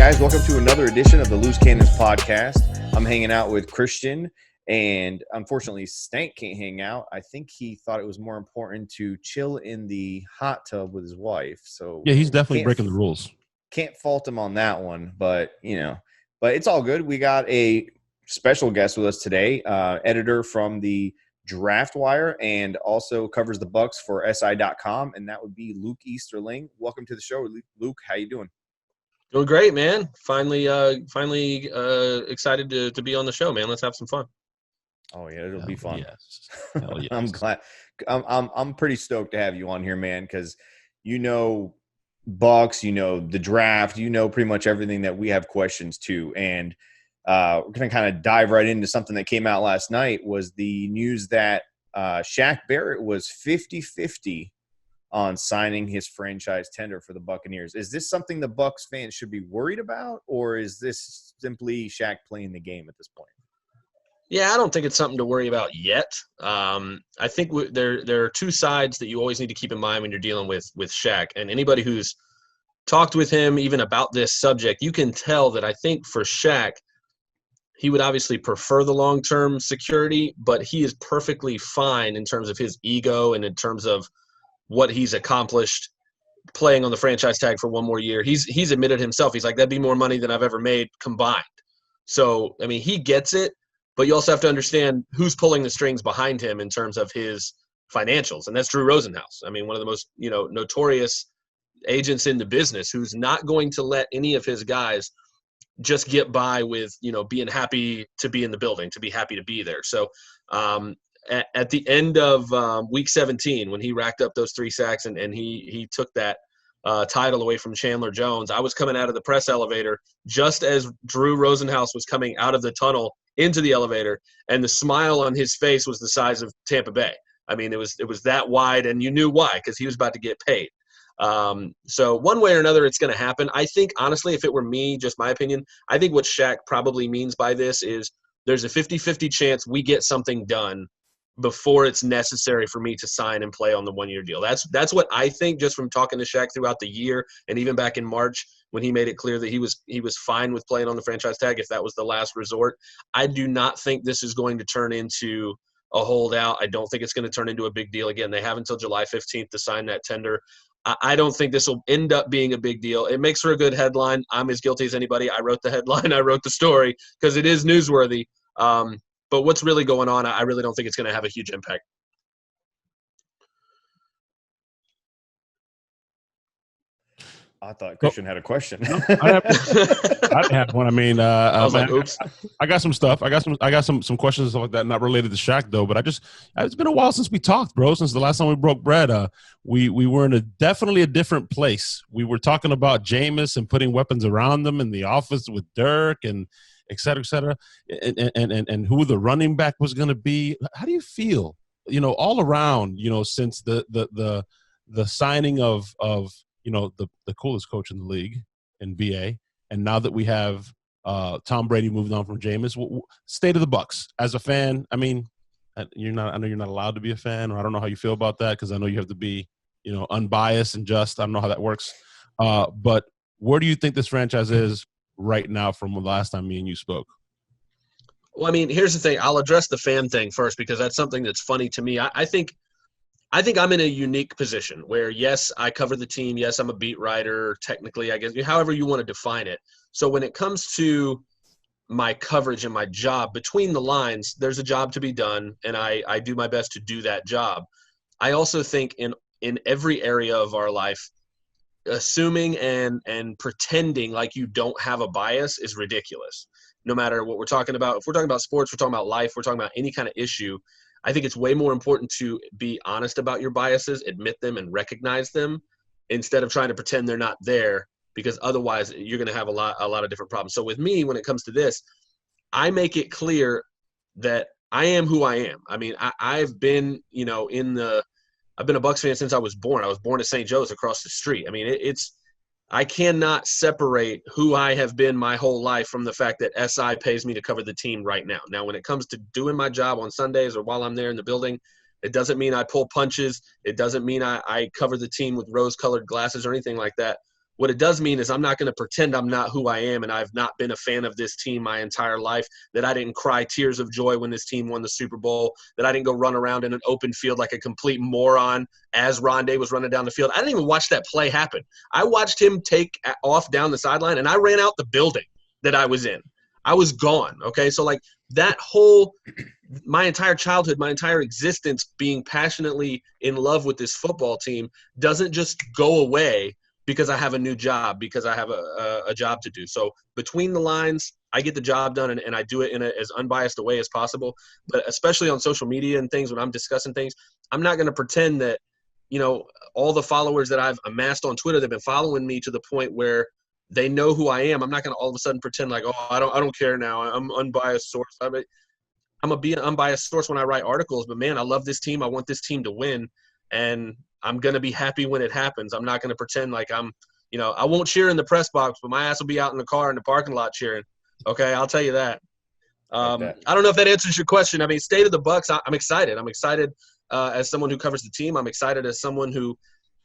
guys? Welcome to another edition of the Loose Cannons podcast. I'm hanging out with Christian, and unfortunately, Stank can't hang out. I think he thought it was more important to chill in the hot tub with his wife. So yeah, he's definitely breaking the rules. Can't fault him on that one, but but it's all good. We got a special guest with us today, editor from the Draft Wire, and also covers the Bucs for SI.com, and that would be Luke Easterling. Welcome to the show, Luke. How you doing? Doing great, man. Finally excited to be on the show, man. Let's have some fun. Oh yeah, it'll be fun. Yes. Hell yes. I'm glad. I'm pretty stoked to have you on here, man, because Bucs, the draft, pretty much everything that we have questions to, and we're going to kind of dive right into something that came out last night. Was the news that Shaq Barrett was 50-50 on signing his franchise tender for the Buccaneers. Is this something the Bucs fans should be worried about, or is this simply Shaq playing the game at this point? Yeah, I don't think it's something to worry about yet. I think there are two sides that you always need to keep in mind when you're dealing with Shaq. And anybody who's talked with him even about this subject, you can tell that I think for Shaq, he would obviously prefer the long-term security, but he is perfectly fine in terms of his ego and in terms of what he's accomplished playing on the franchise tag for one more year. He's admitted himself. He's like, that'd be more money than I've ever made combined. So, I mean, he gets it, but you also have to understand who's pulling the strings behind him in terms of his financials, and that's Drew Rosenhaus. I mean, one of the most, notorious agents in the business, who's not going to let any of his guys just get by with, being happy to be in the building, to be happy to be there. So at the end of week 17, when he racked up those 3 sacks and he took that title away from Chandler Jones, I was coming out of the press elevator just as Drew Rosenhaus was coming out of the tunnel into the elevator, and the smile on his face was the size of Tampa Bay. I mean, it was that wide, and you knew why, because he was about to get paid. So one way or another, it's going to happen. I think, honestly, if it were me, just my opinion, I think what Shaq probably means by this is there's a 50-50 chance we get something done before it's necessary for me to sign and play on the one-year deal. That's what I think, just from talking to Shaq throughout the year, and even back in March when he made it clear that he was fine with playing on the franchise tag if that was the last resort. I do not think this is going to turn into a holdout. I don't think it's going to turn into a big deal. Again, they have until July 15th to sign that tender. I don't think this will end up being a big deal. It makes for a good headline. I'm as guilty as anybody. I wrote the headline. I wrote the story because it is newsworthy. But what's really going on, I really don't think it's going to have a huge impact. I thought Christian had a question. No, I have one. I mean, I was like, oops. I got some stuff. I got some questions and stuff like that, not related to Shaq though. But it's been a while since we talked, bro. Since the last time we broke bread, we were in definitely a different place. We were talking about Jameis and putting weapons around them in the office with Dirk and et cetera, and who the running back was going to be. How do you feel, all around, since the signing of the coolest coach in the league in VA, and now that we have Tom Brady moved on from Jameis, state of the Bucs as a fan? I mean, I know you're not allowed to be a fan, or I don't know how you feel about that, because I know you have to be, unbiased and just. I don't know how that works. But where do you think this franchise is right now from the last time me and you spoke? Well, I mean, here's the thing. I'll address the fan thing first, because that's something that's funny to me. I think I'm in a unique position where, yes, I cover the team. Yes, I'm a beat writer, technically, I guess, however you want to define it. So when it comes to my coverage and my job, between the lines, there's a job to be done, and I do my best to do that job. I also think in every area of our life, assuming and pretending like you don't have a bias is ridiculous. No matter what we're talking about. If we're talking about sports, we're talking about life, we're talking about any kind of issue, I think it's way more important to be honest about your biases, admit them, and recognize them, instead of trying to pretend they're not there, because otherwise you're going to have a lot of different problems. So with me, when it comes to this, I make it clear that I am who I am. I mean, I've been, I've been a Bucs fan since I was born. I was born at St. Joe's across the street. I mean, I cannot separate who I have been my whole life from the fact that SI pays me to cover the team right now. Now, when it comes to doing my job on Sundays or while I'm there in the building, it doesn't mean I pull punches. It doesn't mean I cover the team with rose-colored glasses or anything like that. What it does mean is I'm not going to pretend I'm not who I am, and I've not been a fan of this team my entire life, that I didn't cry tears of joy when this team won the Super Bowl, that I didn't go run around in an open field like a complete moron as Rondé was running down the field. I didn't even watch that play happen. I watched him take off down the sideline, and I ran out the building that I was in. I was gone, okay? So, like, that whole – my entire childhood, my entire existence being passionately in love with this football team doesn't just go away because I have a new job, because I have a job to do. So between the lines, I get the job done, and I do it in as unbiased a way as possible. But especially on social media and things, when I'm discussing things, I'm not going to pretend that, you know, all the followers that I've amassed on Twitter, they've been following me to the point where they know who I am. I'm not going to all of a sudden pretend like, oh, I don't care now. I'm unbiased source. I'm going to be an unbiased source when I write articles, but man, I love this team. I want this team to win, and I'm going to be happy when it happens. I'm not going to pretend like I won't cheer in the press box, but my ass will be out in the car in the parking lot cheering. Okay, I'll tell you that. I don't know if that answers your question. I mean, state of the Bucs, I'm excited. I'm excited as someone who covers the team. I'm excited as someone who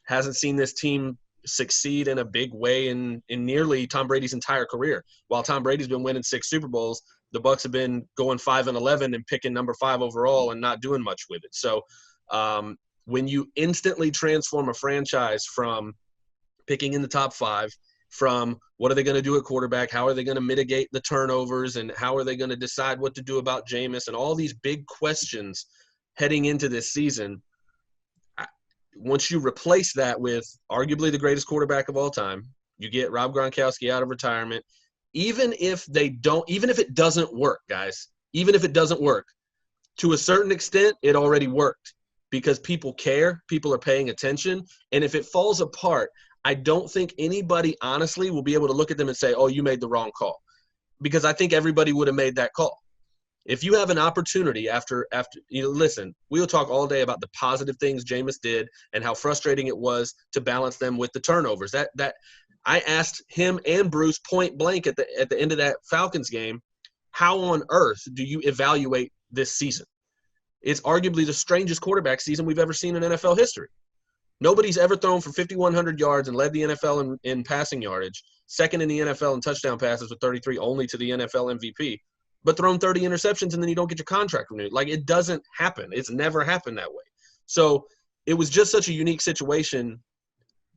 hasn't seen this team succeed in a big way in nearly Tom Brady's entire career. While Tom Brady's been winning 6 Super Bowls, the Bucs have been going 5-11 and picking number 5 overall and not doing much with it. So when you instantly transform a franchise from picking in the top 5, from what are they going to do at quarterback, how are they going to mitigate the turnovers, and how are they going to decide what to do about Jameis, and all these big questions heading into this season, once you replace that with arguably the greatest quarterback of all time, you get Rob Gronkowski out of retirement. Even if it doesn't work, guys, even if it doesn't work, to a certain extent, it already worked because people care, people are paying attention. And if it falls apart, I don't think anybody honestly will be able to look at them and say, oh, you made the wrong call. Because I think everybody would have made that call. If you have an opportunity after listen, we'll talk all day about the positive things Jameis did and how frustrating it was to balance them with the turnovers. That I asked him and Bruce point blank at the end of that Falcons game, how on earth do you evaluate this season? It's arguably the strangest quarterback season we've ever seen in NFL history. Nobody's ever thrown for 5,100 yards and led the NFL in passing yardage, second in the NFL in touchdown passes with 33, only to the NFL MVP, but thrown 30 interceptions and then you don't get your contract renewed. Like, it doesn't happen. It's never happened that way. So it was just such a unique situation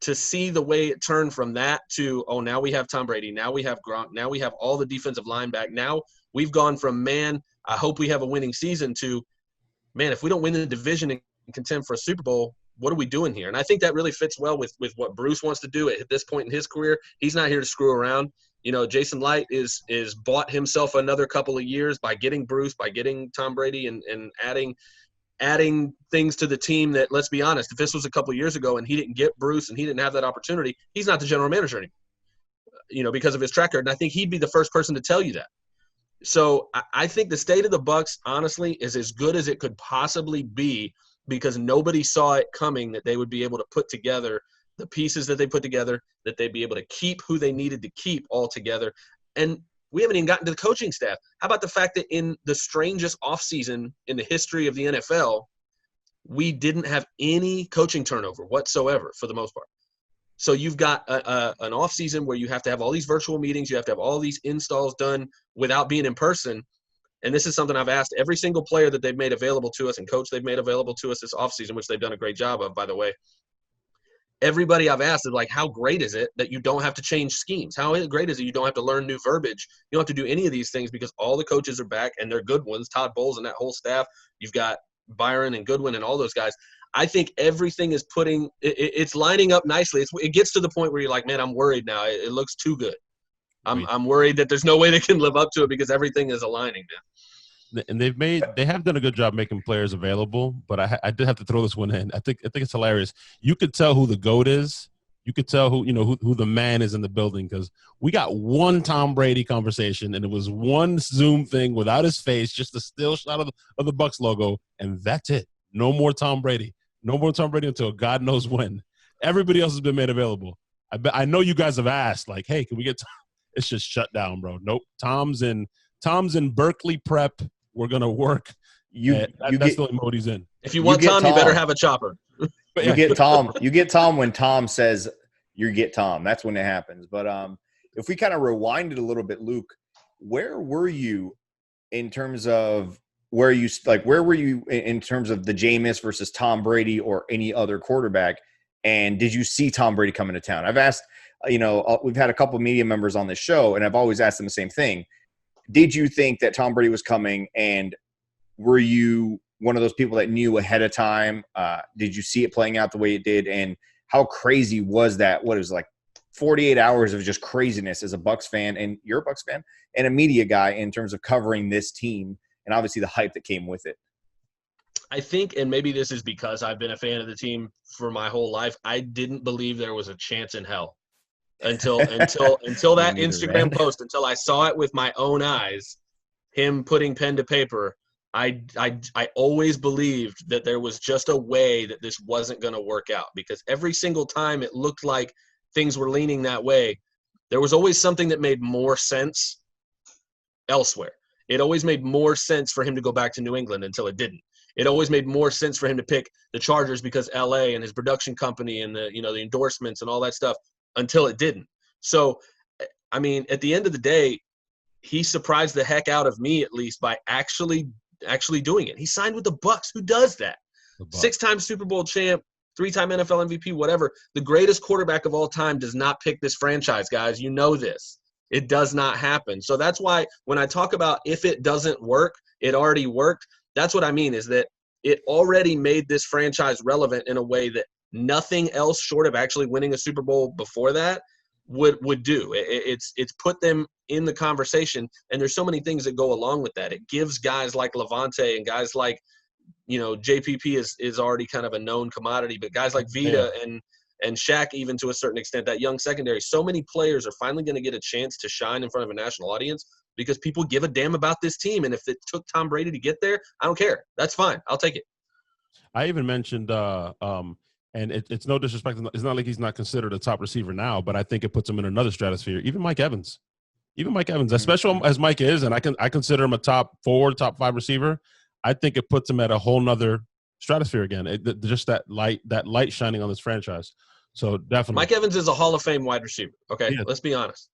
to see the way it turned from that to, oh, now we have Tom Brady, now we have Gronk, now we have all the defensive line back. Now we've gone from, man, I hope we have a winning season to, man, if we don't win the division and contend for a Super Bowl, what are we doing here? And I think that really fits well with what Bruce wants to do at this point in his career. He's not here to screw around. You know, Jason Light is bought himself another couple of years by getting Bruce, by getting Tom Brady, and adding things to the team that, let's be honest, if this was a couple of years ago and he didn't get Bruce and he didn't have that opportunity, he's not the general manager anymore, you know, because of his track record. And I think he'd be the first person to tell you that. So I think the state of the Bucs, honestly, is as good as it could possibly be because nobody saw it coming that they would be able to put together the pieces that they put together, that they'd be able to keep who they needed to keep all together. And we haven't even gotten to the coaching staff. How about the fact that in the strangest offseason in the history of the NFL, we didn't have any coaching turnover whatsoever for the most part. So you've got an offseason where you have to have all these virtual meetings, you have to have all these installs done without being in person. And this is something I've asked every single player that they've made available to us and coach they've made available to us this offseason, which they've done a great job of, by the way. Everybody I've asked is like, how great is it that you don't have to change schemes? How great is it you don't have to learn new verbiage? You don't have to do any of these things because all the coaches are back and they're good ones. Todd Bowles and that whole staff. You've got Byron and Goodwin and all those guys. I think everything is it's lining up nicely. It gets to the point where you're like, man, I'm worried now. It looks too good. I'm worried that there's no way they can live up to it because everything is aligning now. And they have done a good job making players available, but I did have to throw this one in. I think it's hilarious. You could tell who the GOAT is. You could tell who the man is in the building because we got one Tom Brady conversation and it was one Zoom thing without his face, just a still shot of the Bucs logo, and that's it. No more Tom Brady. No more Tom Brady until God knows when. Everybody else has been made available. I know you guys have asked, like, hey, can we get Tom? It's just shut down, bro. Nope. Tom's in Berkeley prep. We're gonna work. That's the only mode he's in. If you want Tom, you better have a chopper. You get Tom when Tom says, you get Tom. That's when it happens. But if we kind of rewind it a little bit, Luke, where were you in terms of where were you in terms of the Jameis versus Tom Brady or any other quarterback? And did you see Tom Brady coming to town? I've asked, we've had a couple of media members on this show, and I've always asked them the same thing. Did you think that Tom Brady was coming, and were you one of those people that knew ahead of time? Did you see it playing out the way it did? And how crazy was that? What it was like 48 hours of just craziness as a Bucs fan, and you're a Bucs fan, and a media guy in terms of covering this team, and obviously the hype that came with it. I think, and maybe this is because I've been a fan of the team for my whole life, I didn't believe there was a chance in hell until that Instagram post, until I saw it with my own eyes, him putting pen to paper. I always believed that there was just a way that this wasn't going to work out, because every single time it looked like things were leaning that way, there was always something that made more sense elsewhere. It always made more sense for him to go back to New England until it didn't. It always made more sense for him to pick the Chargers because LA and his production company and the endorsements and all that stuff, until it didn't. So, I mean, at the end of the day, he surprised the heck out of me, at least, by actually doing it. He signed with the Bucs. Who does that? 6-time Super Bowl champ, 3-time NFL MVP, whatever. The greatest quarterback of all time does not pick this franchise, guys. You know this. It does not happen. So that's why when I talk about if it doesn't work, it already worked. That's what I mean, is that it already made this franchise relevant in a way that nothing else short of actually winning a Super Bowl before that would do. It's put them in the conversation, and there's so many things that go along with that. It gives guys like Levante and guys like, JPP is already kind of a known commodity, but guys like Vita and Shaq, even to a certain extent, that young secondary, so many players are finally going to get a chance to shine in front of a national audience because people give a damn about this team. And if it took Tom Brady to get there, I don't care. That's fine. I'll take it. I even mentioned, and it's no disrespect. It's not like he's not considered a top receiver now, but I think it puts him in another stratosphere. Even Mike Evans, as special as Mike is, and I consider him a top 4, top 5 receiver. I think it puts him at a whole nother stratosphere again. Just that light shining on this franchise. So definitely, Mike Evans is a Hall of Fame wide receiver. Okay, Let's be honest.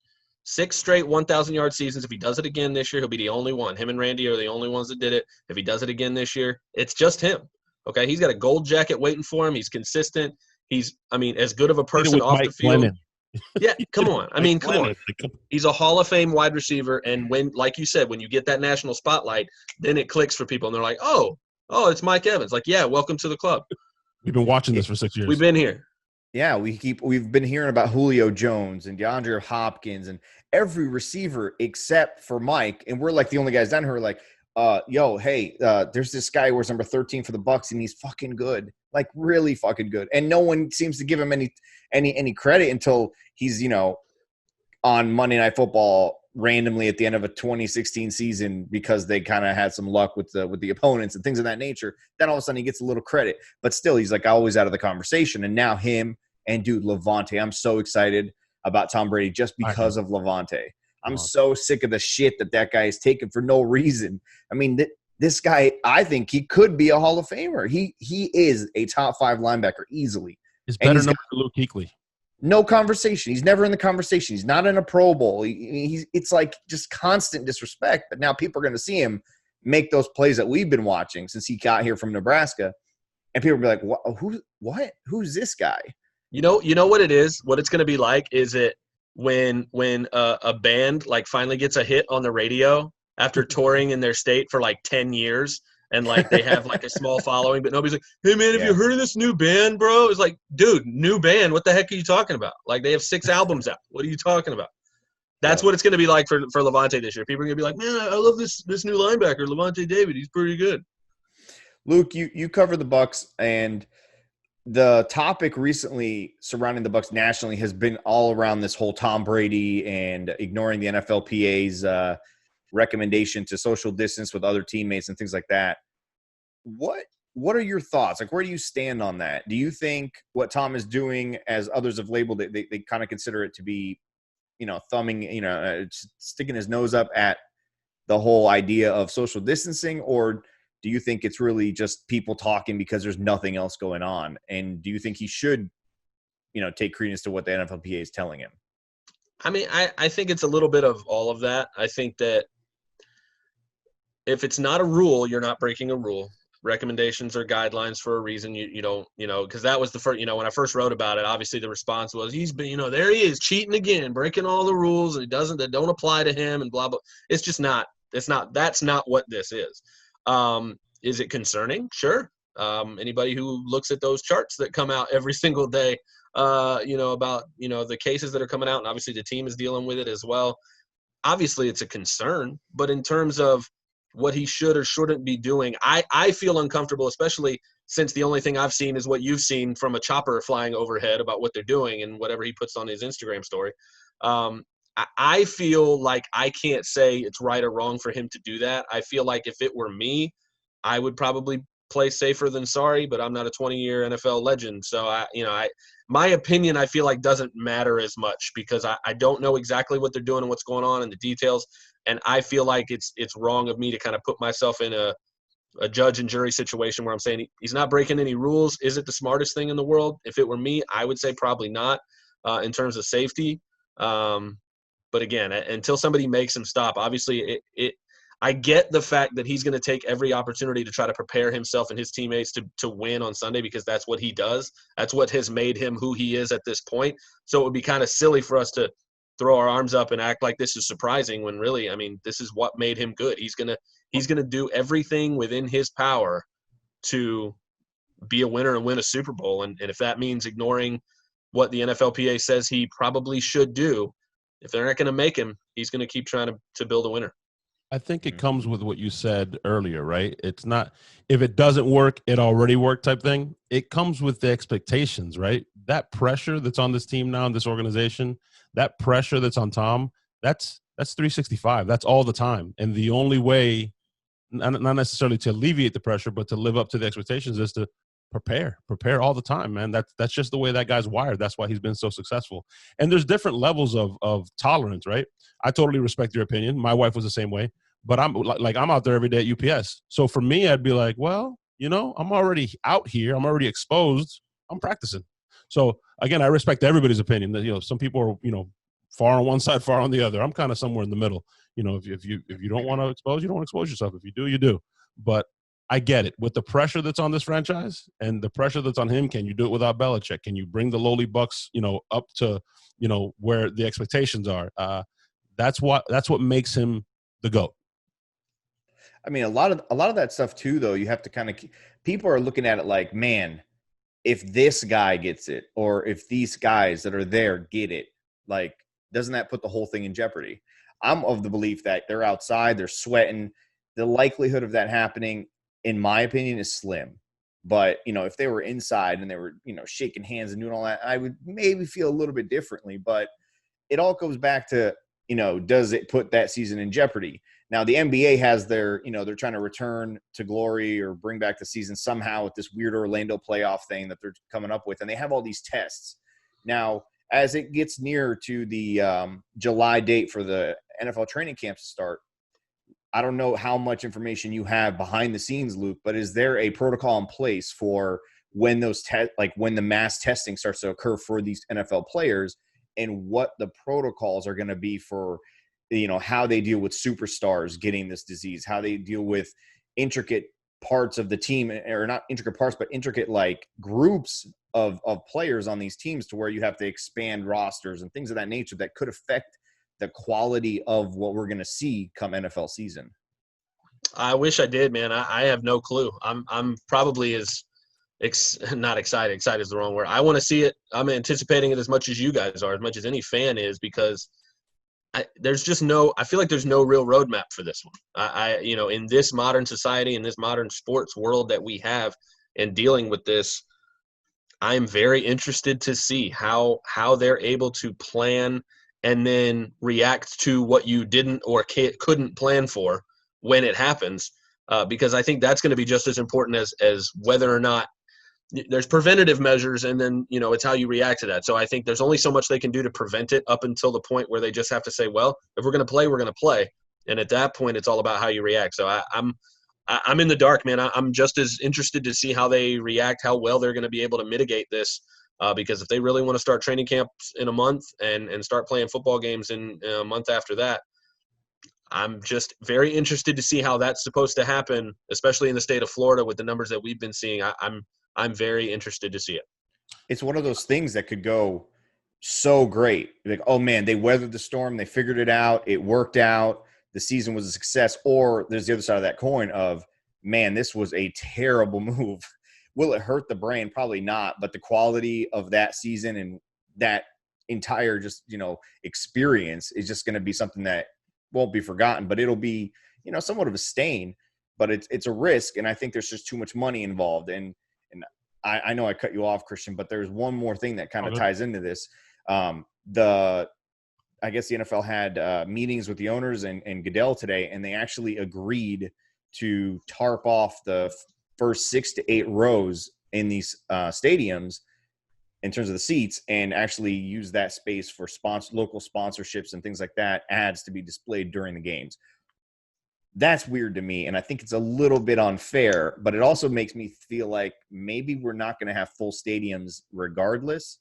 6 straight 1,000-yard seasons. If he does it again this year, he'll be the only one. Him and Randy are the only ones that did it. If he does it again this year, it's just him. Okay, he's got a gold jacket waiting for him. He's consistent. He's, as good of a person off the field. Yeah, come on. Come on. He's a Hall of Fame wide receiver, and when, like you said, when you get that national spotlight, then it clicks for people, and they're like, oh, it's Mike Evans. Like, yeah, welcome to the club. We've been watching this for 6 years. We've been here. Yeah, we've been hearing about Julio Jones and DeAndre Hopkins and every receiver except for Mike, and we're like the only guys down here who are like, there's this guy who wears number 13 for the Bucs, and he's fucking good, like really fucking good, and no one seems to give him any credit until he's on Monday Night Football randomly at the end of a 2016 season because they kind of had some luck with the opponents and things of that nature. Then all of a sudden he gets a little credit, but still he's like always out of the conversation. And now him and dude Levante, I'm so excited about Tom Brady just because of Levante. I'm so sick of the shit that guy is taking for no reason. This guy, I think he could be a Hall of Famer. He is a top 5 linebacker easily. It's better than Luke Kuechly. No conversation. He's never in the conversation. He's not in a Pro Bowl. It's like just constant disrespect. But now people are going to see him make those plays that we've been watching since he got here from Nebraska, and people will be like, "What? Who's this guy?" You know what it is. What it's going to be like is it when a band like finally gets a hit on the radio after touring in their state for like 10 years. And, like, they have, like, a small following, but nobody's like, hey, man, have you heard of this new band, bro? It's like, dude, new band, what the heck are you talking about? Like, they have 6 albums out. What are you talking about? That's what it's going to be like for Levante this year. People are going to be like, man, I love this new linebacker, Levante David. He's pretty good. Luke, you cover the Bucs, and the topic recently surrounding the Bucs nationally has been all around this whole Tom Brady and ignoring the NFLPA's recommendation to social distance with other teammates and things like that. What are your thoughts? Like, where do you stand on that? Do you think what Tom is doing, as others have labeled it, they kind of consider it to be, thumbing, sticking his nose up at the whole idea of social distancing? Or do you think it's really just people talking because there's nothing else going on? And do you think he should take credence to what the NFLPA is telling him? I mean, I think it's a little bit of all of that. I think that if it's not a rule, you're not breaking a rule. Recommendations or guidelines for a reason. You don't, because that was the first, when I first wrote about it, obviously the response was he's been, there he is cheating again, breaking all the rules and that don't apply to him and blah, blah. It's just not, that's not what this is. Is it concerning? Sure. Anybody who looks at those charts that come out every single day, about, the cases that are coming out, and obviously the team is dealing with it as well. Obviously it's a concern, but in terms of what he should or shouldn't be doing, I feel uncomfortable, especially since the only thing I've seen is what you've seen from a chopper flying overhead about what they're doing and whatever he puts on his Instagram story. I feel like I can't say it's right or wrong for him to do that. I feel like if it were me, I would probably play safer than sorry, but I'm not a 20-year NFL legend. So my opinion, I feel like doesn't matter as much because I don't know exactly what they're doing and what's going on and the details. And I feel like it's wrong of me to kind of put myself in a judge and jury situation where I'm saying he's not breaking any rules. Is it the smartest thing in the world? If it were me, I would say probably not in terms of safety. But again, until somebody makes him stop, obviously I get the fact that he's going to take every opportunity to try to prepare himself and his teammates to win on Sunday because that's what he does. That's what has made him who he is at this point. So it would be kind of silly for us to throw our arms up and act like this is surprising when really, I mean, this is what made him good. He's going to do everything within his power to be a winner and win a Super Bowl. And if that means ignoring what the NFLPA says he probably should do, if they're not going to make him, he's going to keep trying to build a winner. I think it comes with what you said earlier, right? It's not, if it doesn't work, it already worked type thing. It comes with the expectations, right? That pressure that's on this team now in this organization, that pressure that's on Tom, that's 365. That's all the time. And the only way, not necessarily to alleviate the pressure, but to live up to the expectations is to prepare all the time, man. That's just the way that guy's wired. That's why he's been so successful. And there's different levels of tolerance, right? I totally respect your opinion. My wife was the same way, but I'm out there every day at UPS. So for me, I'd be like, well, I'm already out here. I'm already exposed. I'm practicing. So again, I respect everybody's opinion that, some people are, far on one side, far on the other. I'm kind of somewhere in the middle. If you don't want to expose, you don't want to expose yourself. If you do, you do. But I get it. With the pressure that's on this franchise and the pressure that's on him, can you do it without Belichick? Can you bring the lowly Bucs, up to, where the expectations are? That's what makes him the GOAT. I mean, a lot of that stuff too, though, you have to kind of – people are looking at it like, man, if this guy gets it or if these guys that are there get it, like, doesn't that put the whole thing in jeopardy? I'm of the belief that they're outside, they're sweating. The likelihood of that happening, in my opinion, is slim. But, if they were inside and they were, shaking hands and doing all that, I would maybe feel a little bit differently. But it all goes back to, does it put that season in jeopardy? Now, the NBA has their, they're trying to return to glory or bring back the season somehow with this weird Orlando playoff thing that they're coming up with. And they have all these tests. Now, as it gets near to the July date for the NFL training camps to start, I don't know how much information you have behind the scenes, Luke, but is there a protocol in place for when those when the mass testing starts to occur for these NFL players and what the protocols are going to be for, how they deal with superstars getting this disease, how they deal with intricate parts of the team, or not intricate parts, but intricate groups of players on these teams to where you have to expand rosters and things of that nature that could affect the quality of what we're going to see come NFL season. I wish I did, man. I have no clue. I'm probably not excited. Excited is the wrong word. I want to see it. I'm anticipating it as much as you guys are, as much as any fan is, because I feel like there's no real roadmap for this one. In this modern society, in this modern sports world that we have and dealing with this, I'm very interested to see how they're able to plan and then react to what you didn't or couldn't plan for when it happens, because I think that's going to be just as important as whether or not there's preventative measures, and then, it's how you react to that. So I think there's only so much they can do to prevent it up until the point where they just have to say, well, if we're going to play, we're going to play. And at that point, it's all about how you react. So I'm in the dark, man. I'm just as interested to see how they react, how well they're going to be able to mitigate this because if they really want to start training camps in a month and start playing football games in a month after that, I'm just very interested to see how that's supposed to happen, especially in the state of Florida with the numbers that we've been seeing. I'm very interested to see it. It's one of those things that could go so great. Like, oh man, they weathered the storm. They figured it out. It worked out. The season was a success. Or there's the other side of that coin of, man, this was a terrible move. Will it hurt the brand? Probably not. But the quality of that season and that entire just, experience is just going to be something that won't be forgotten, but it'll be, somewhat of a stain, but it's a risk. And I think there's just too much money involved. And I know I cut you off, Christian, but there's one more thing that kind of ties into this. I guess the NFL had meetings with the owners and Goodell today, and they actually agreed to tarp off the first 6 to 8 rows in these stadiums in terms of the seats, and actually use that space for local sponsorships and things like that, ads to be displayed during the games. That's weird to me, and I think it's a little bit unfair, but it also makes me feel like maybe we're not going to have full stadiums regardless.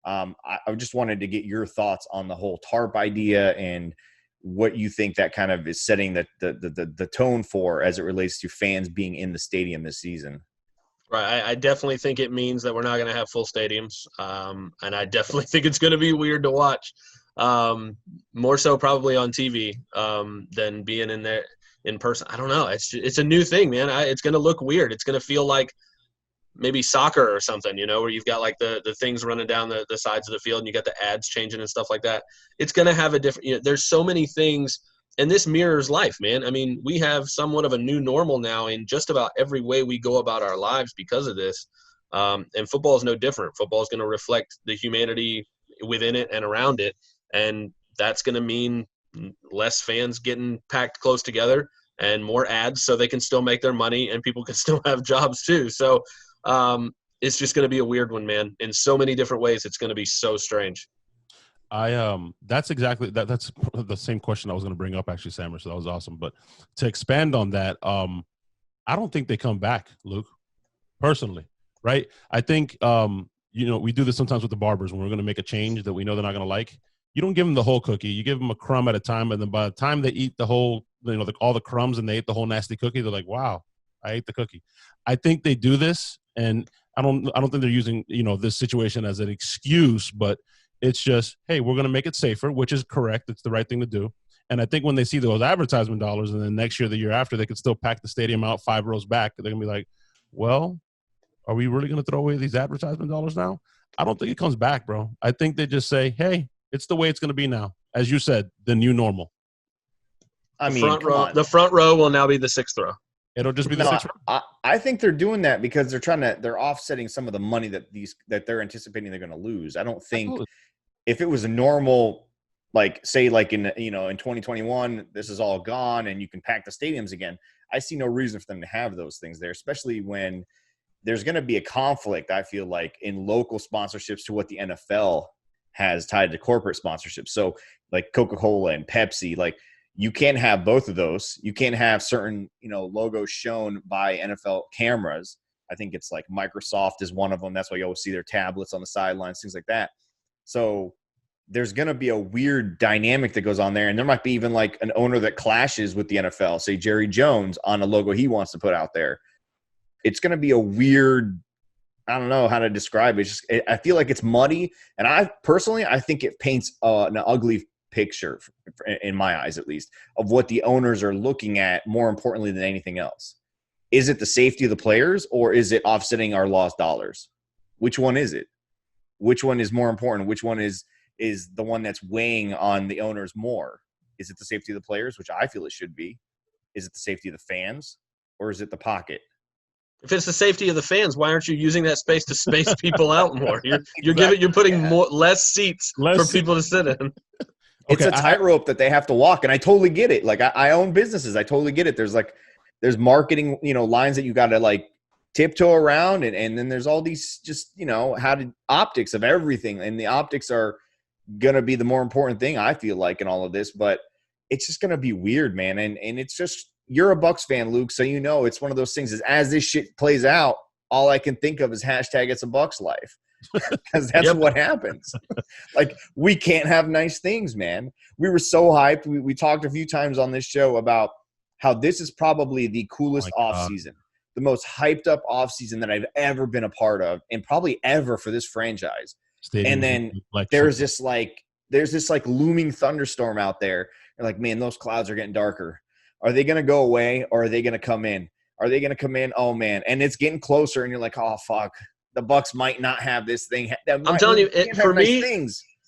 I just wanted to get your thoughts on the whole tarp idea and what you think that kind of is setting the tone for as it relates to fans being in the stadium this season. Right. I definitely think it means that we're not going to have full stadiums. And I definitely think it's going to be weird to watch. More so probably on TV than being in there in person. I don't know. It's a new thing, man. It's going to look weird. It's going to feel like maybe soccer or something, where you've got like the things running down the sides of the field and you got the ads changing and stuff like that. It's going to have a different, there's so many things. And this mirrors life, man. I mean, we have somewhat of a new normal now in just about every way we go about our lives because of this. And football is no different. Football is going to reflect the humanity within it and around it. And that's going to mean less fans getting packed close together and more ads so they can still make their money and people can still have jobs too. So it's just going to be a weird one, man. In so many different ways, it's going to be so strange. That's exactly that. That's the same question I was going to bring up, actually, Sammer. So that was awesome. But to expand on that, I don't think they come back, Luke, personally. Right. I think, we do this sometimes with the barbers when we're going to make a change that we know they're not going to like. You don't give them the whole cookie. You give them a crumb at a time. And then by the time they eat the whole, all the crumbs and they ate the whole nasty cookie, they're like, wow, I ate the cookie. I think they do this. And I don't think they're using, this situation as an excuse, but it's just, hey, we're going to make it safer, which is correct. It's the right thing to do. And I think when they see those advertisement dollars and then next year, the year after, they could still pack the stadium out 5 rows back, they're going to be like, well, are we really going to throw away these advertisement dollars now? I don't think it comes back, bro. I think they just say, hey, it's the way it's going to be now. As you said, the new normal. I mean, the front row will now be the 6th row. It'll just be the 6th row. I think they're doing that because they're offsetting some of the money that they're anticipating they're going to lose. I don't think – if it was a normal, like say like in 2021, this is all gone and you can pack the stadiums again, I see no reason for them to have those things there, especially when there's going to be a conflict, I feel like, in local sponsorships to what the NFL has tied to corporate sponsorships. So like Coca-Cola and Pepsi, like you can't have both of those. You can't have certain, logos shown by NFL cameras. I think it's like Microsoft is one of them. That's why you always see their tablets on the sidelines, things like that. So there's going to be a weird dynamic that goes on there. And there might be even like an owner that clashes with the NFL, say Jerry Jones, on a logo he wants to put out there. It's going to be a weird, I don't know how to describe it. I feel like it's muddy. And I think it paints an ugly picture, in my eyes at least, of what the owners are looking at more importantly than anything else. Is it the safety of the players or is it offsetting our lost dollars? Which one is it? Which one is more important? Which one is the one that's weighing on the owners more? Is it the safety of the players, which I feel it should be? Is it the safety of the fans, or is it the pocket? If it's the safety of the fans, why aren't you using that space to space people out more? You're putting less seats for people to sit in. It's a tightrope that they have to walk, and I totally get it. Like I own businesses, I totally get it. There's marketing, lines that you got to like tiptoe around, and then there's all these just optics of everything, and the optics are gonna be the more important thing, I feel like, in all of this. But it's just gonna be weird, man. And it's just, you're a Bucs fan, Luke, so it's one of those things is as this shit plays out, all I can think of is hashtag it's a Bucs life. because that's what happens. Like, we can't have nice things, man. We were so hyped. We talked a few times on this show about how this is probably the coolest offseason, the most hyped up offseason that I've ever been a part of, and probably ever for this franchise. And then there's this looming thunderstorm out there. You're like, man, those clouds are getting darker. Are they going to go away, or are they going to come in? Are they going to come in? Oh, man. And it's getting closer, and you're like, oh, fuck. The Bucs might not have this thing. I'm telling you,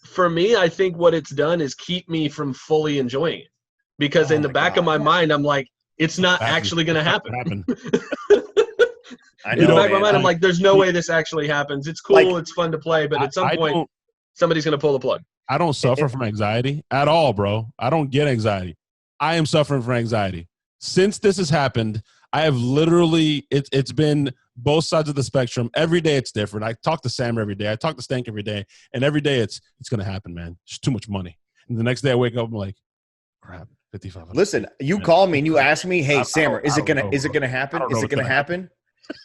for me, I think what it's done is keep me from fully enjoying it. Because in the back of my mind, I'm like, it's not actually going to happen. In the back of my mind, I'm like, there's no way this actually happens. It's cool. It's fun to play. But at some point, somebody's going to pull the plug. I don't suffer from anxiety at all, bro. I don't get anxiety. I am suffering from anxiety. Since this has happened, I have literally, it's been both sides of the spectrum. Every day it's different. I talk to Sam every day. I talk to Stank every day. And every day it's going to happen, man. It's too much money. And the next day I wake up, I'm like, crap, 55. Listen, you call me and you ask me, hey, Sam, is it going to happen? Is it going to happen?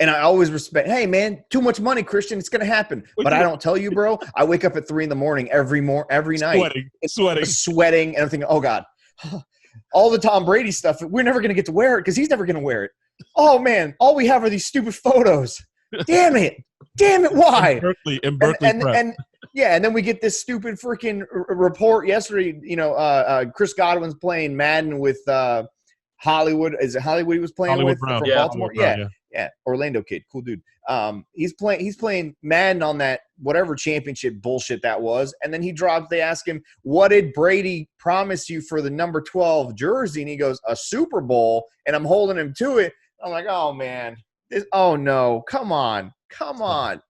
And I always respect, hey, man, too much money, Christian. It's going to happen. But I don't tell you, bro. I wake up at 3 a.m. every night. Sweating. And I'm thinking, oh, God. All the Tom Brady stuff, we're never going to get to wear it because he's never going to wear it. Oh, man, all we have are these stupid photos. Damn it, why? In Berkeley and then we get this stupid freaking report yesterday. Chris Godwin's playing Madden with Hollywood. Is it Hollywood he was playing with Brown. from Baltimore? Yeah, Orlando kid, cool dude. He's playing Madden on that whatever championship bullshit that was, and then they ask him, what did Brady promise you for the number 12 jersey? And he goes, a Super Bowl, and I'm holding him to it. I'm like, oh man, oh no, come on,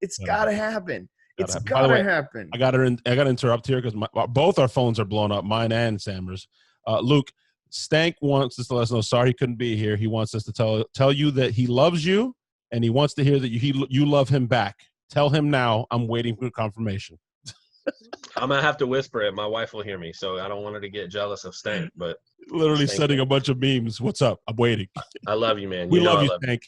it's gotta happen. It's gotta happen. I gotta interrupt here because both our phones are blown up, mine and Sammer's. Luke, Stank wants us to let us know. Sorry he couldn't be here. He wants us to tell you that he loves you, and he wants to hear that you love him back. Tell him now. I'm waiting for confirmation. I'm gonna have to whisper it. My wife will hear me, so I don't want her to get jealous of Stank. But literally sending a bunch of memes. What's up? I'm waiting. I love you, man. We love you, Stank.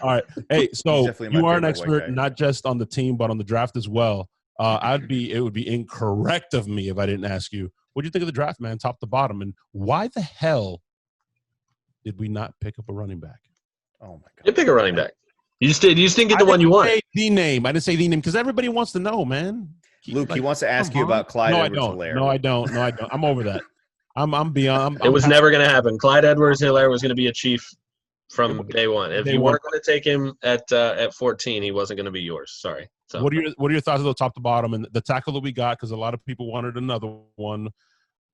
All right. Hey, so you are an expert not just on the team but on the draft as well. It would be incorrect of me if I didn't ask you, what do you think of the draft, man, top to bottom, and why the hell did we not pick up a running back? Oh my God! You pick a running back. You just didn't get the one you want. I didn't say the name because everybody wants to know, man. Luke, he wants to ask you about Clyde Edwards-Helaire. No, I don't. I'm over that. I'm beyond. It was never going to happen. Clyde Edwards-Helaire was going to be a Chief from day one. If you weren't going to take him at 14, he wasn't going to be yours. Sorry. So. What are your thoughts though, top to bottom, and the tackle that we got? Because a lot of people wanted another one.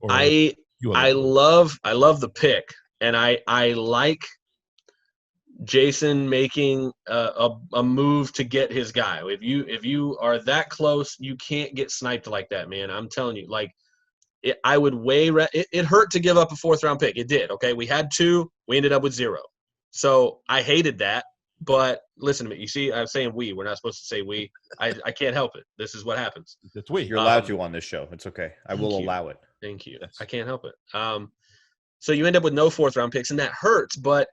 I love the pick, and I like Jason making a move to get his guy. If you are that close, you can't get sniped like that, man. I'm telling you, like I would it hurt to give up a 4th round pick. It did. Okay, we had 2, we ended up with 0. So I hated that. But listen to me. You see, I'm saying we. We're not supposed to say we. I can't help it. This is what happens. It's we. You're allowed to on this show. It's okay. I will allow it. Thank you. I can't help it. So you end up with no 4th round picks, and that hurts. But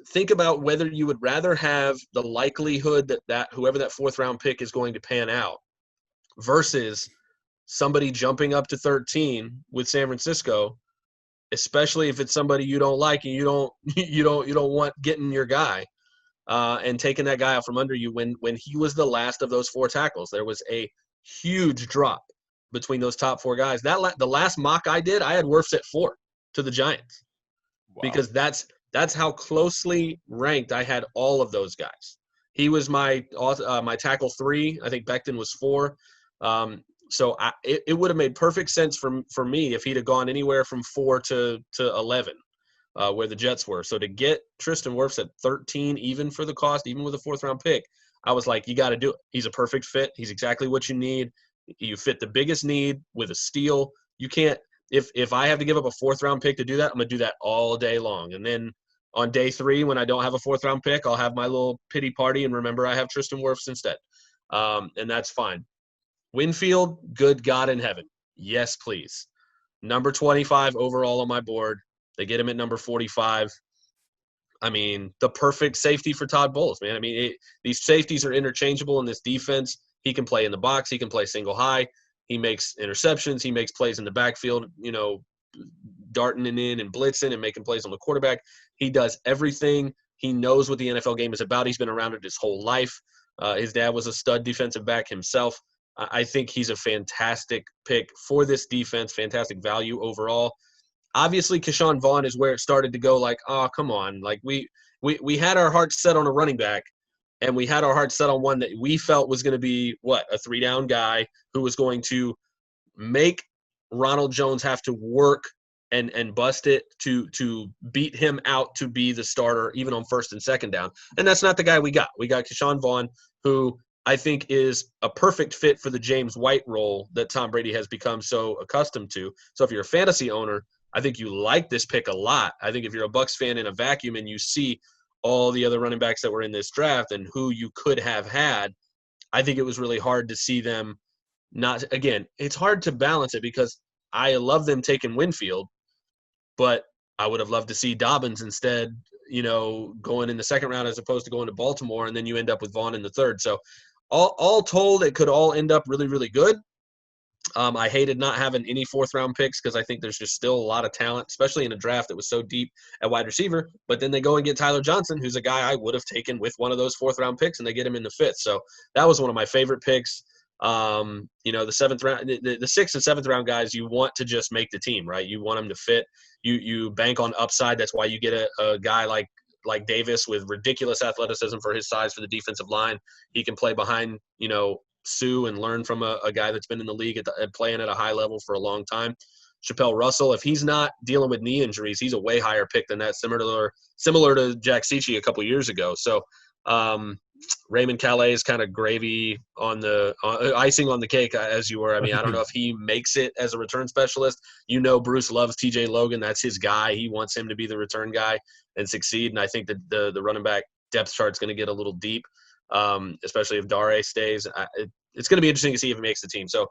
think about whether you would rather have the likelihood that whoever that 4th round pick is going to pan out versus somebody jumping up to 13 with San Francisco, especially if it's somebody you don't like and you don't want getting your guy. And taking that guy out from under you when he was the last of those 4 tackles. There was a huge drop between those top 4 guys. The last mock I did, I had Wirfs at 4 to the Giants. Wow. Because that's how closely ranked I had all of those guys. He was my tackle 3. I think Becton was 4. So it would have made perfect sense for me if he'd have gone anywhere from 4 to 11. Where the Jets were. So to get Tristan Wirfs at 13, even for the cost, even with a 4th round pick, I was like, you got to do it. He's a perfect fit. He's exactly what you need. You fit the biggest need with a steal. You can't, if I have to give up a 4th round pick to do that, I'm going to do that all day long. And then on day 3, when I don't have a 4th round pick, I'll have my little pity party and remember I have Tristan Wirfs instead. And that's fine. Winfield, good God in heaven. Yes, please. Number 25 overall on my board. They get him at number 45. I mean, the perfect safety for Todd Bowles, man. I mean, these safeties are interchangeable in this defense. He can play in the box. He can play single high. He makes interceptions. He makes plays in the backfield, darting in and blitzing and making plays on the quarterback. He does everything. He knows what the NFL game is about. He's been around it his whole life. His dad was a stud defensive back himself. I think he's a fantastic pick for this defense, fantastic value overall. Obviously, Keyshawn Vaughn is where it started to go like, oh, come on. Like we had our hearts set on a running back, and we had our hearts set on one that we felt was going to be, a 3-down guy who was going to make Ronald Jones have to work and bust it to beat him out to be the starter even on first and second down. And that's not the guy we got. We got Keyshawn Vaughn, who I think is a perfect fit for the James White role that Tom Brady has become so accustomed to. So if you're a fantasy owner, I think you like this pick a lot. I think if you're a Bucs fan in a vacuum and you see all the other running backs that were in this draft and who you could have had, I think it was really hard to see them not – again, it's hard to balance it because I love them taking Winfield, but I would have loved to see Dobbins instead, going in the second round as opposed to going to Baltimore, and then you end up with Vaughn in the third. So all told, it could all end up really, really good. I hated not having any fourth-round picks because I think there's just still a lot of talent, especially in a draft that was so deep at wide receiver. But then they go and get Tyler Johnson, who's a guy I would have taken with one of those fourth-round picks, and they get him in the fifth. So that was one of my favorite picks. The seventh round, the sixth and seventh round guys, you want to just make the team, right? You want them to fit. You bank on upside. That's why you get a guy like Davis with ridiculous athleticism for his size for the defensive line. He can play behind, Sue and learn from a guy that's been in the league at playing at a high level for a long time. Chappelle Russell, if he's not dealing with knee injuries, he's a way higher pick than that, similar to Jack Cichy a couple years ago. So Raymond Calais is kind of gravy on the icing on the cake, as you were. I mean, I don't know if he makes it as a return specialist. Bruce loves TJ Logan. That's his guy. He wants him to be the return guy and succeed. And I think that the running back depth chart's going to get a little deep, especially if Dare stays. It's going to be interesting to see if he makes the team. So,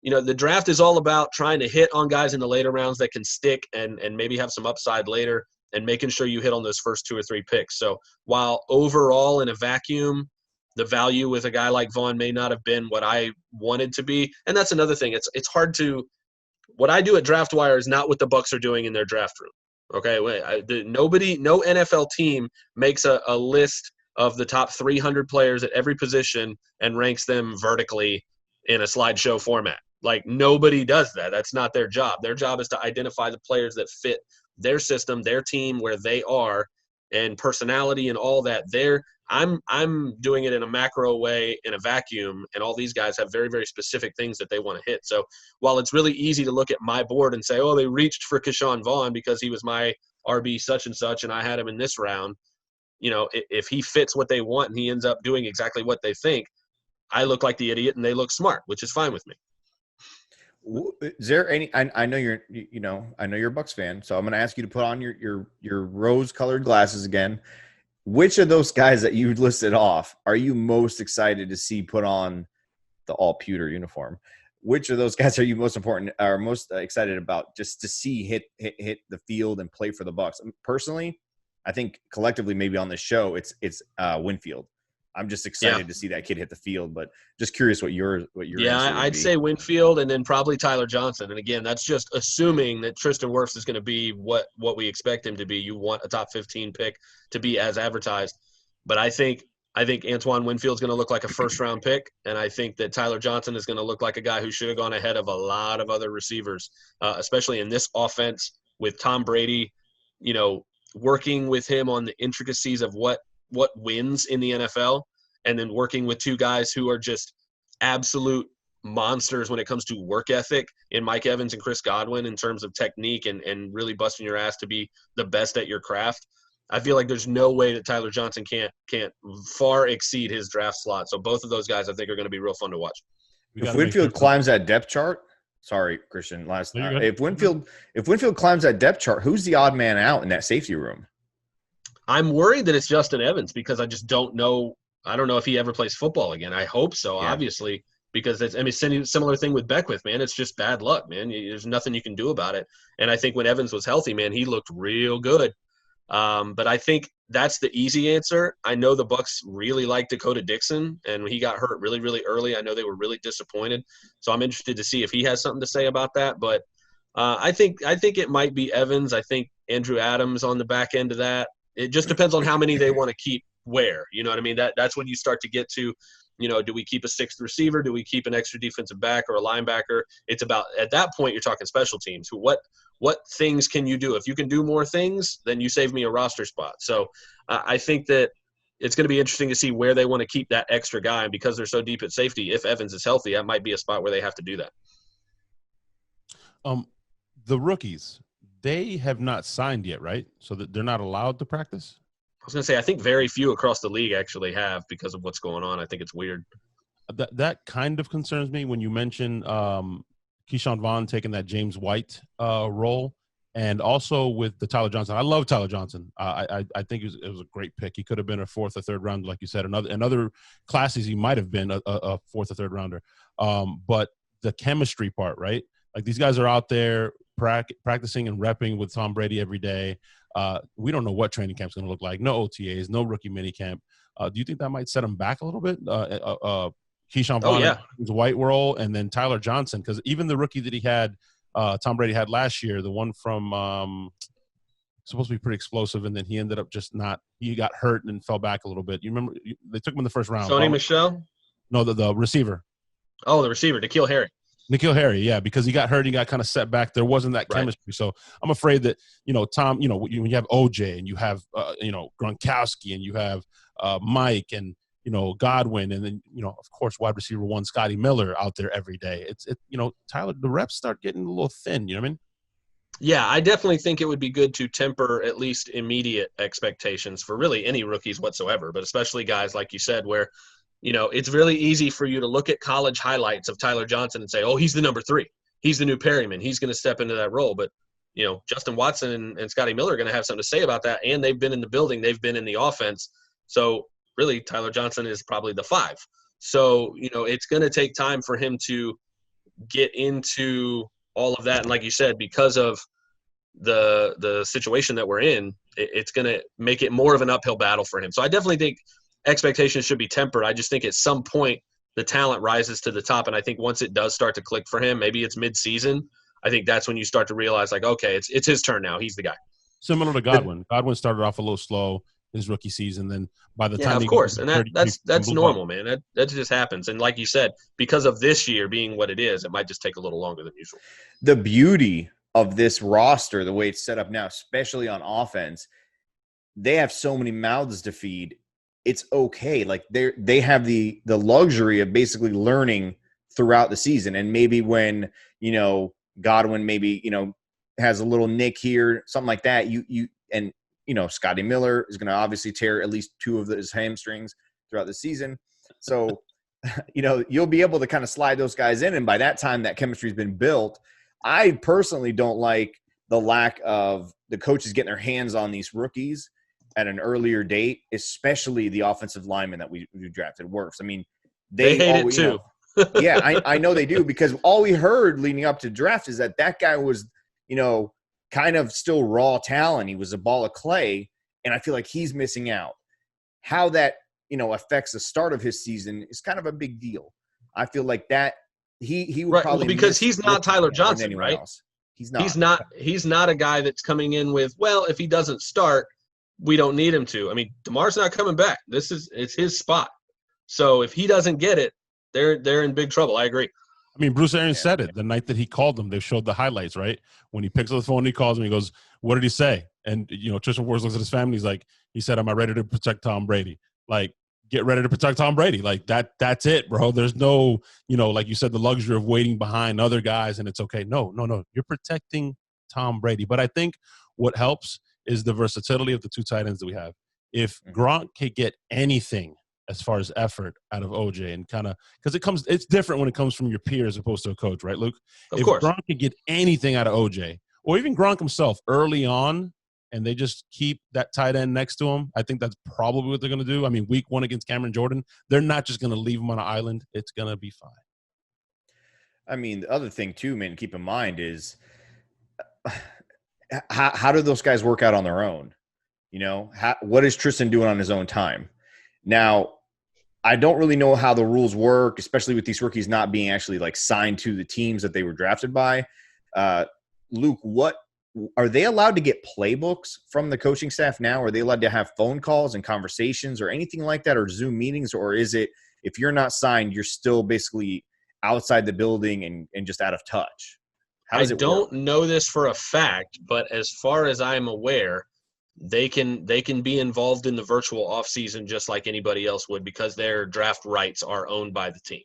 the draft is all about trying to hit on guys in the later rounds that can stick and maybe have some upside later, and making sure you hit on those first 2 or 3 picks. So while overall in a vacuum, the value with a guy like Vaughn may not have been what I wanted to be. And that's another thing. It's hard to – what I do at DraftWire is not what the Bucs are doing in their draft room. Okay? No NFL team makes a list of the top 300 players at every position and ranks them vertically in a slideshow format. Like, nobody does that. That's not their job. Their job is to identify the players that fit their system, their team, where they are, and personality and all that. I'm doing it in a macro way, in a vacuum, and all these guys have very, very specific things that they want to hit. So while it's really easy to look at my board and say, oh, they reached for Keyshawn Vaughn because he was my RB such and such and I had him in this round, if he fits what they want and he ends up doing exactly what they think, I look like the idiot and they look smart, which is fine with me. Is there any? I know you're a Bucs fan, so I'm going to ask you to put on your rose-colored glasses again. Which of those guys that you listed off are you most excited to see put on the all pewter uniform? Which of those guys are you most excited about just to see hit the field and play for the Bucs? Personally, I think collectively, maybe on this show, it's Winfield. I'm just excited to see that kid hit the field, but just curious what your I'd say Winfield and then probably Tyler Johnson. And again, that's just assuming that Tristan Wirfs is going to be what we expect him to be. You want a top 15 pick to be as advertised, but I think Antoine Winfield's going to look like a first round pick, and I think that Tyler Johnson is going to look like a guy who should have gone ahead of a lot of other receivers, especially in this offense with Tom Brady, working with him on the intricacies of what wins in the NFL, and then working with 2 guys who are just absolute monsters when it comes to work ethic in Mike Evans and Chris Godwin in terms of technique and really busting your ass to be the best at your craft. I feel like there's no way that Tyler Johnson can't far exceed his draft slot. So both of those guys I think are going to be real fun to watch. If Winfield climbs that depth chart, sorry, Christian, if Winfield climbs that depth chart, who's the odd man out in that safety room? I'm worried that it's Justin Evans because I just don't know. I don't know if he ever plays football again. I hope so, obviously, because similar thing with Beckwith, man. It's just bad luck, man. There's nothing you can do about it. And I think when Evans was healthy, man, he looked real good. But I think that's the easy answer. I know the Bucs really like Dakota Dixon, and when he got hurt really, really early, I know they were really disappointed. So I'm interested to see if he has something to say about that. But I think it might be Evans. I think Andrew Adams on the back end of that. It just depends on how many they want to keep where. You know what I mean? That's when you start to get to, do we keep a sixth receiver? Do we keep an extra defensive back or a linebacker? It's about, at that point, you're talking special teams. What things can you do? If you can do more things, then you save me a roster spot. So I think that it's going to be interesting to see where they want to keep that extra guy. And because they're so deep at safety, if Evans is healthy, that might be a spot where they have to do that. The rookies, they have not signed yet, right? So that they're not allowed to practice? I was going to say, I think very few across the league actually have because of what's going on. I think it's weird. That kind of concerns me when you mention Keyshawn Vaughn taking that James White role, and also with the Tyler Johnson. I love Tyler Johnson. I think it was a great pick. He could have been a fourth or third rounder, like you said. In other classes, he might have been a fourth or third rounder. But the chemistry part, right? Like these guys are out there practicing and repping with Tom Brady every day. We don't know what training camp's going to look like. No OTAs, no rookie minicamp. Do you think that might set him back a little bit? Keyshawn Vaughn, White role, and then Tyler Johnson, because even the rookie that he had, Tom Brady had last year, the one from supposed to be pretty explosive, and then he ended up just not. He got hurt and fell back a little bit. You remember they took him in the first round. Sony Michel? No, the receiver. Oh, the receiver, N'Keal Harry, yeah, because he got hurt, he got kind of set back. There wasn't that chemistry, so I'm afraid that Tom, when you have OJ and you have Gronkowski and you have Mike and Godwin, and then of course wide receiver one Scotty Miller out there every day. Tyler, the reps start getting a little thin. You know what I mean? Yeah, I definitely think it would be good to temper at least immediate expectations for really any rookies whatsoever, but especially guys like you said, where it's really easy for you to look at college highlights of Tyler Johnson and say, oh, he's the number 3. He's the new Perryman. He's going to step into that role. But, Justin Watson and Scotty Miller are going to have something to say about that. And they've been in the building. They've been in the offense. So really Tyler Johnson is probably the 5. So, it's going to take time for him to get into all of that. And like you said, because of the situation that we're in, it's going to make it more of an uphill battle for him. So I definitely think expectations should be tempered. I just think at some point the talent rises to the top, and I think once it does start to click for him, maybe it's mid-season, I think that's when you start to realize, like, okay, it's his turn now. He's the guy. Similar to Godwin. Godwin started off a little slow his rookie season, then by the time of course, and that's normal, man. That just happens. And like you said, because of this year being what it is, it might just take a little longer than usual. The beauty of this roster, the way it's set up now, especially on offense, they have so many mouths to feed. It's okay. Like they have the luxury of basically learning throughout the season. And maybe when, Godwin maybe, has a little nick here, something like that, Scotty Miller is going to obviously tear at least 2 of his hamstrings throughout the season. So, you'll be able to kind of slide those guys in. And by that time, that chemistry has been built. I personally don't like the lack of the coaches getting their hands on these rookies at an earlier date, especially the offensive linemen that we drafted. Wirfs. I mean, they hate it too. Yeah, I know they do, because all we heard leading up to draft is that guy was, kind of still raw talent. He was a ball of clay, and I feel like he's missing out. How that, affects the start of his season is kind of a big deal. I feel like that he would probably because he's not Tyler Johnson, right? Else. He's not. He's not a guy that's coming in with, well, if he doesn't start, we don't need him to. I mean, DeMar's not coming back. It's his spot. So if he doesn't get it, they're in big trouble. I agree. I mean, Bruce Arians said it the night that he called him. They showed the highlights, right? When he picks up the phone, he calls him. He goes, "What did he say?" And Tristan Wirfs looks at his family. He said, "Am I ready to protect Tom Brady?" Like, get ready to protect Tom Brady. Like that's it, bro. There's no, like you said, the luxury of waiting behind other guys and it's okay. No. You're protecting Tom Brady. But I think what helps is the versatility of the 2 tight ends that we have. If Gronk can get anything as far as effort out of OJ and kind of – because it's different when it comes from your peer as opposed to a coach, right, Luke? Of course. If Gronk can get anything out of OJ or even Gronk himself early on and they just keep that tight end next to him, I think that's probably what they're going to do. I mean, week 1 against Cameron Jordan, they're not just going to leave him on an island. It's going to be fine. I mean, the other thing too, man, keep in mind is how do those guys work out on their own? What is Tristan doing on his own time? Now, I don't really know how the rules work, especially with these rookies not being actually like signed to the teams that they were drafted by. Luke, what are they allowed to get playbooks from the coaching staff now? Are they allowed to have phone calls and conversations or anything like that, or Zoom meetings? Or is it, if you're not signed, you're still basically outside the building and just out of touch? How does it work? I don't know this for a fact, but as far as I'm aware, they can be involved in the virtual offseason just like anybody else would, because their draft rights are owned by the team.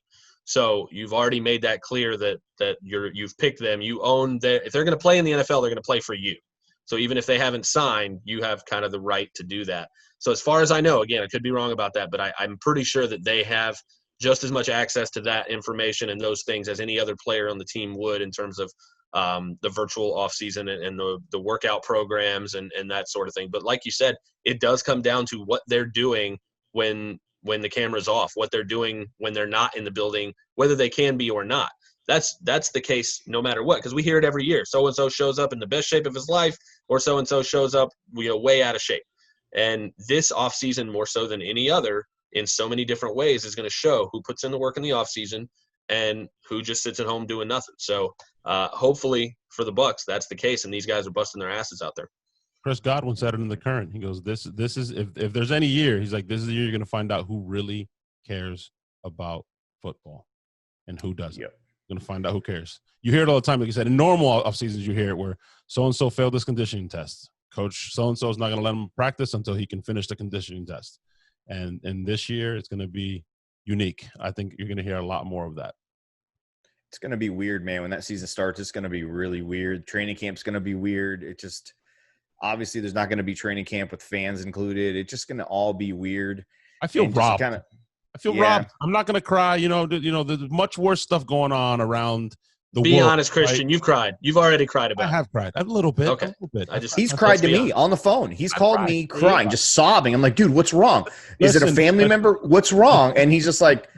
So you've already made that clear that you've picked them. You own if they're going to play in the NFL, they're going to play for you. So even if they haven't signed, you have kind of the right to do that. So as far as I know, again, I could be wrong about that, but I'm pretty sure that they have just as much access to that information and those things as any other player on the team would, in terms of the virtual offseason and the workout programs and that sort of thing. But like you said, it does come down to what they're doing when the camera's off, what they're doing when they're not in the building, whether they can be or not. That's the case no matter what, because we hear it every year. So-and-so shows up in the best shape of his life, or so-and-so shows up way out of shape. And this offseason, more so than any other, in so many different ways, is going to show who puts in the work in the offseason and who just sits at home doing nothing. So hopefully for the Bucs, that's the case, and these guys are busting their asses out there. Chris Godwin said it in The Current. He goes, this is if there's any year, he's like, this is the year you're going to find out who really cares about football and who doesn't. Yep. You're going to find out who cares. You hear it all the time. Like you said, in normal off seasons, you hear it where so-and-so failed this conditioning test. Coach so-and-so is not going to let him practice until he can finish the conditioning test. And this year, it's going to be unique. I think you're going to hear a lot more of that. It's going to be weird, man. When that season starts, it's going to be really weird. Training camp's going to be weird. It just – obviously, there's not going to be training camp with fans included. It's just going to all be weird. I feel robbed. I feel robbed. I'm not going to cry. There's much worse stuff going on around the world. Be honest, Christian. Right? You've cried. You've already cried about it. I have cried. A little bit. Okay. A little bit. He's cried to me on the phone. He's called me crying, just sobbing. I'm like, dude, what's wrong? Is it a family member? What's wrong? And he's just like,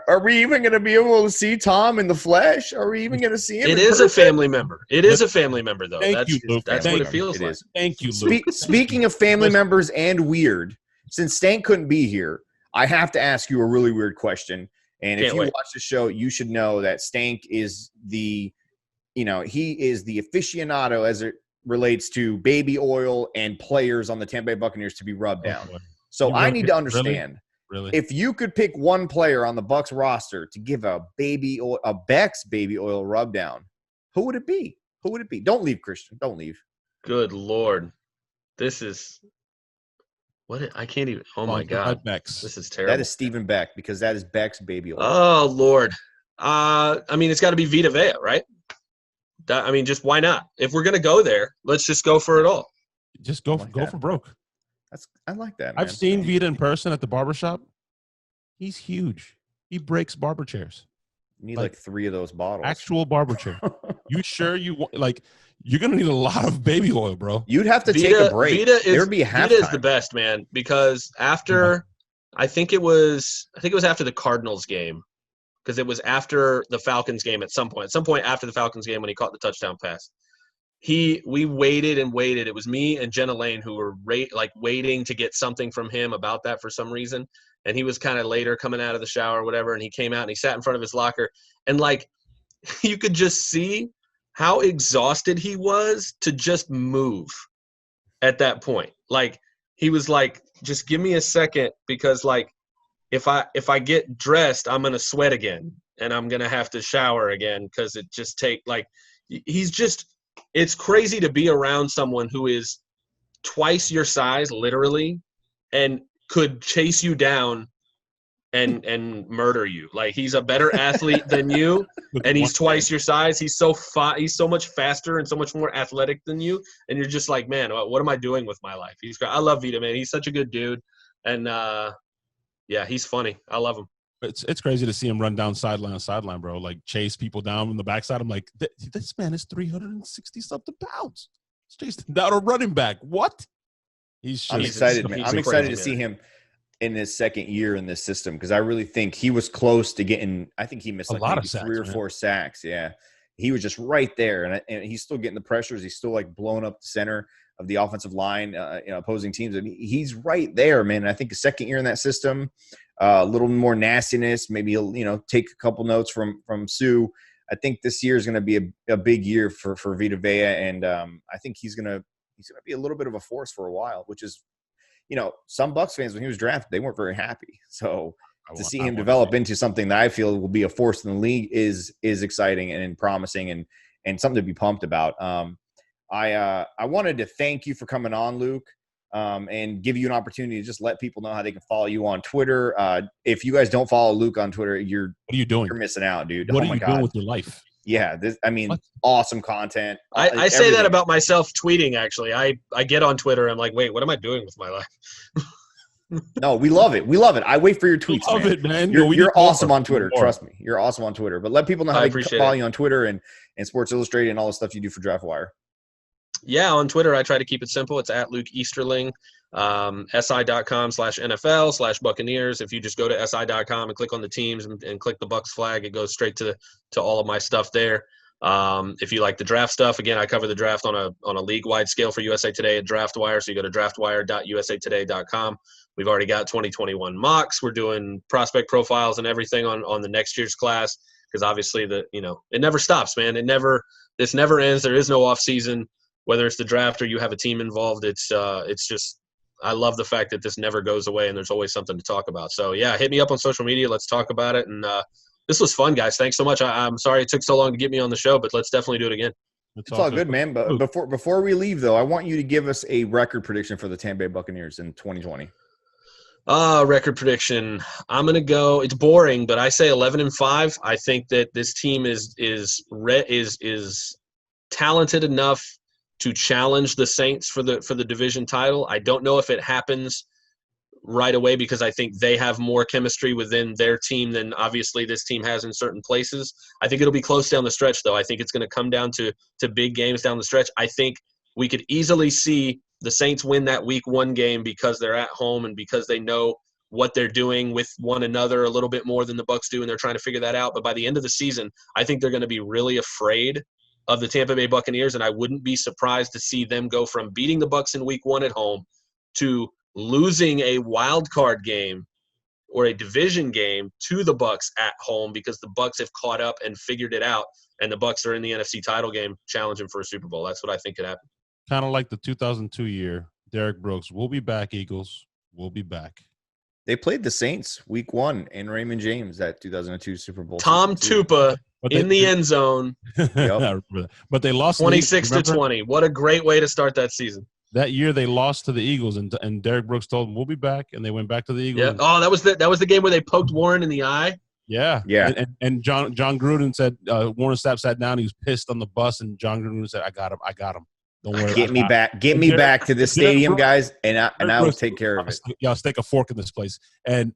are we even going to be able to see Tom in the flesh? Are we even going to see him? It is a family member. It is a family member, though. That's what it feels like. Thank you, Luke. Speaking of family members and weird, since Stank couldn't be here, I have to ask you a really weird question. And if you watch the show, you should know that Stank is he is the aficionado as it relates to baby oil and players on the Tampa Bay Buccaneers to be rubbed down. So I need to understand. Really? If you could pick one player on the Bucs roster to give a Becks Baby Oil rub down, who would it be? Who would it be? Don't leave, Christian. Don't leave. Good Lord. This is what I can't even. Oh my God. Becks. This is terrible. That is Stephen Beck, because that is Becks Baby Oil. Oh Lord. It's got to be Vita Vea, right? Just why not? If we're gonna go there, let's just go for it all. Just go for broke. I like that, man. I've seen Vita in person at the barbershop. He's huge. He breaks barber chairs. You need like 3 of those bottles. Actual barber chair. You sure you want, you're going to need a lot of baby oil, bro. You'd have to take a break. There would be a halftime. Vita is the best, man, because after I think it was after the Cardinals game, because it was after the Falcons game at some point after the Falcons game when he caught the touchdown pass. We waited and waited. It was me and Jenna Lane who were waiting to get something from him about that for some reason. And he was kind of later coming out of the shower or whatever. And he came out and he sat in front of his locker. And you could just see how exhausted he was to just move at that point. He was like, just give me a second, because if I get dressed, I'm going to sweat again and I'm going to have to shower again. Cause it just it's crazy to be around someone who is twice your size, literally, and could chase you down and murder you. He's a better athlete than you, and he's twice your size. He's so much faster and so much more athletic than you, and you're just like, man, what am I doing with my life? I love Vita, man. He's such a good dude, and he's funny. I love him. It's crazy to see him run down sideline to sideline, bro. Chase people down from the backside. I'm like, this man is 360-something pounds. He's chasing down a running back. What? I'm excited, man. I'm excited to see him in his second year in this system, because I really think he was close to getting – I think he missed a lot of sacks, 3 or 4 sacks. Yeah. He was just right there, and he's still getting the pressures. He's still, blowing up the center the offensive line, opposing teams. I mean, he's right there, man. And I think a second year in that system, a little more nastiness. Maybe he'll, take a couple notes from Sue. I think this year is going to be a big year for Vita Vea, and I think he's going to be a little bit of a force for a while, which is, some Bucs fans when he was drafted, they weren't very happy. So to see him develop into something that I feel will be a force in the league is exciting and promising and something to be pumped about. I wanted to thank you for coming on, Luke, and give you an opportunity to just let people know how they can follow you on Twitter. If you guys don't follow Luke on Twitter, what are you doing? You're missing out, dude. What are you doing with your life? Yeah, awesome content. I say that about myself tweeting, actually. I get on Twitter, I'm like, wait, what am I doing with my life? No, we love it. We love it. I wait for your tweets, love it, man. You're awesome on Twitter. Trust me. You're awesome on Twitter. But let people know how they can follow you on Twitter and Sports Illustrated and all the stuff you do for DraftWire. Yeah, on Twitter, I try to keep it simple. It's at Luke Easterling, si.com/NFL/Buccaneers. If you just go to si.com and click on the teams and click the Bucs flag, it goes straight to all of my stuff there. If you like the draft stuff, again, I cover the draft on a league-wide scale for USA Today at DraftWire. So you go to draftwire.usatoday.com. We've already got 2021 mocks. We're doing prospect profiles and everything on the next year's class because obviously it never stops, man. This never ends. There is no off season. Whether it's the draft or you have a team involved, it's just I love the fact that this never goes away and there's always something to talk about. So yeah, hit me up on social media. Let's talk about it. And this was fun, guys. Thanks so much. I'm sorry it took so long to get me on the show, but let's definitely do it again. It's all good, man. But before we leave, though, I want you to give us a record prediction for the Tampa Bay Buccaneers in 2020. Record prediction. I'm gonna go. It's boring, but I say 11-5. I think that this team is talented enough to challenge the Saints for the division title. I don't know if it happens right away because I think they have more chemistry within their team than obviously this team has in certain places. I think it'll be close down the stretch, though. I think it's going to come down to big games down the stretch. I think we could easily see the Saints win that week 1 game because they're at home and because they know what they're doing with one another a little bit more than the Bucs do, and they're trying to figure that out. But by the end of the season, I think they're going to be really afraid of the Tampa Bay Buccaneers, and I wouldn't be surprised to see them go from beating the Bucs in week 1 at home to losing a wild card game or a division game to the Bucs at home because the Bucs have caught up and figured it out, and the Bucs are in the NFC title game challenging for a Super Bowl. That's what I think could happen. Kind of like the 2002 year. Derek Brooks, we'll be back, Eagles. We'll be back. They played the Saints week 1 in Raymond James, that 2002 Super Bowl. Tom Tupa in the end zone. Yep. But they lost 26-20. What a great way to start that season. That year they lost to the Eagles, and Derek Brooks told them, we'll be back, and they went back to the Eagles. Yeah. Oh, that was the game where they poked Warren in the eye? Yeah. Yeah. And John Gruden said, Warren Sapp sat down, he was pissed on the bus, and John Gruden said, I got him. Don't worry. Get me back to the stadium, guys, and I will take care of it. Yeah, I'll stick a fork in this place. And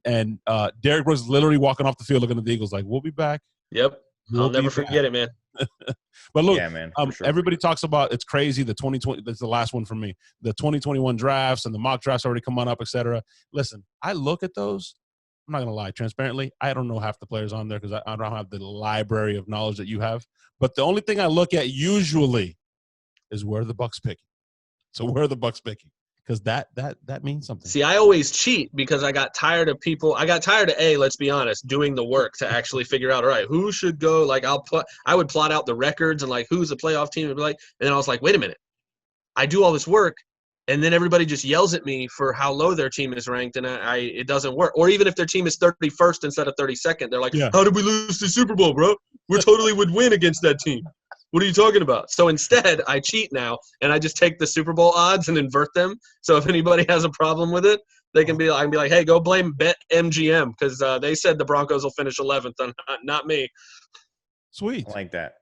Derek Brooks literally walking off the field looking at the Eagles like, we'll be back. Yep. I'll never forget it, man. But look, yeah, man, sure. Everybody talks about it's crazy. The 2020, that's the last one for me. The 2021 drafts and the mock drafts already come on up, et cetera. Listen, I look at those. I'm not going to lie. Transparently, I don't know half the players on there because I don't have the library of knowledge that you have. But the only thing I look at usually is where the Bucs picking. So where are the Bucs picking? Because that means something. See, I always cheat because I got tired of people. I got tired of let's be honest, doing the work to actually figure out, all right, who should go. Like I would plot out the records and like who's the playoff team and be like, and then I was like, wait a minute, I do all this work, and then everybody just yells at me for how low their team is ranked, and it doesn't work. Or even if their team is 31st instead of 32nd, they're like, how did we lose the Super Bowl, bro? We totally would win against that team. What are you talking about? So instead, I cheat now, and I just take the Super Bowl odds and invert them. So if anybody has a problem with it, I can be like, hey, go blame BetMGM because they said the Broncos will finish 11th, and not me. Sweet. I like that,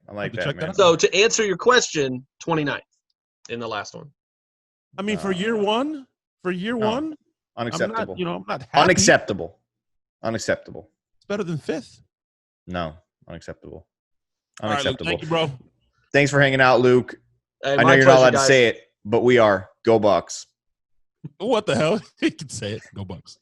man. So to answer your question, 29th in the last one. I mean, for year one, unacceptable. I'm not happy. Unacceptable. It's better than 5th. No, unacceptable. All right, Luke, thank you, bro. Thanks for hanging out, Luke. Hey, I know you're not allowed to say it, but we are. Go Bucs. What the hell? You can say it. Go Bucs.